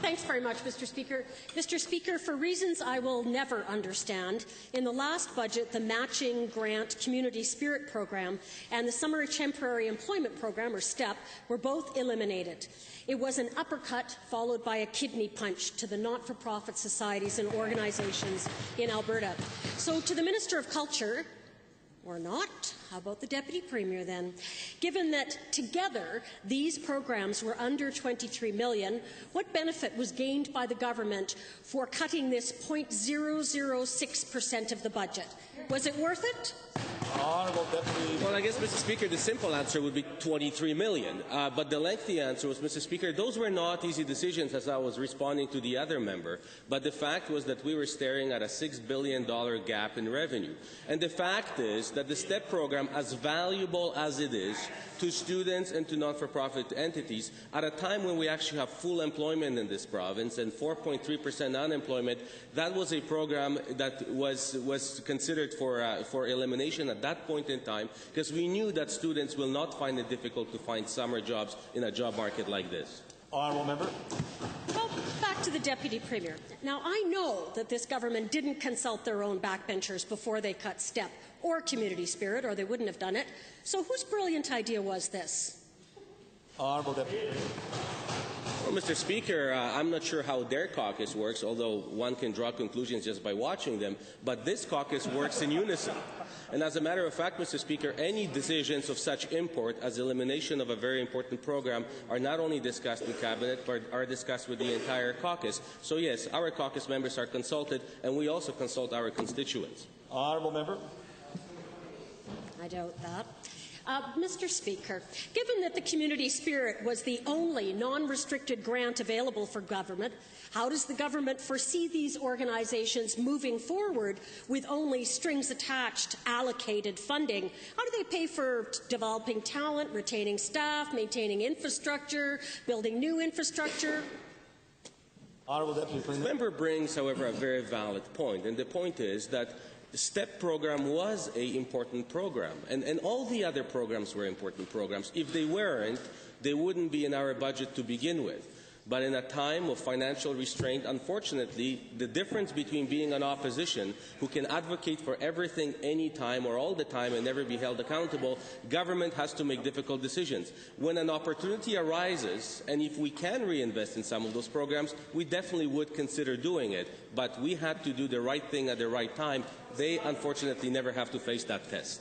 Thanks very much, Mr. Speaker. Mr. Speaker, for reasons I will never understand, in the last budget, the Matching Grant Community Spirit Program and the Summer Temporary Employment Program, or STEP, were both eliminated. It was an uppercut followed by a kidney punch to the not-for-profit societies and organizations in Alberta. So, to the Minister of Culture, or not, how about the Deputy Premier then? Given that together these programs were under $23 million, what benefit was gained by the government for cutting this 0.006% of the budget? Was it worth it? Honourable Deputy. Well, I guess, Mr. Speaker, the simple answer would be $23 million. But the lengthy answer was, Mr. Speaker, those were not easy decisions as I was responding to the other member. But the fact was that we were staring at a $6 billion gap in revenue. And the fact is that the STEP program, as valuable as it is to students and to not-for-profit entities, at a time when we actually have full employment in this province and 4.3% unemployment, that was a program that was considered for elimination at that point in time, because we knew that students will not find it difficult to find summer jobs in a job market like this. Honourable member. Well, back to the Deputy Premier. Now, I know that this government didn't consult their own backbenchers before they cut STEP or Community Spirit, or they wouldn't have done it. So whose brilliant idea was this? Honourable Deputy. Well, Mr. Speaker, I'm not sure how their caucus works, although one can draw conclusions just by watching them, but this caucus works in unison. And as a matter of fact, Mr. Speaker, any decisions of such import as elimination of a very important program are not only discussed in Cabinet, but are discussed with the entire caucus. So yes, our caucus members are consulted, and we also consult our constituents. Honourable member. I doubt that. Mr. Speaker, given that the Community Spirit was the only non-restricted grant available for government, how does the government foresee these organizations moving forward with only strings-attached allocated funding? How do they pay for developing talent, retaining staff, maintaining infrastructure, building new infrastructure? Honourable Deputy Premier. The member brings, however, a very valid point, and the point is that the STEP program was an important program, and all the other programs were important programs. If they weren't, they wouldn't be in our budget to begin with. But in a time of financial restraint, unfortunately, the difference between being an opposition who can advocate for everything any time or all the time and never be held accountable, government has to make difficult decisions. When an opportunity arises, and if we can reinvest in some of those programs, we definitely would consider doing it. But we had to do the right thing at the right time. They, unfortunately, never have to face that test.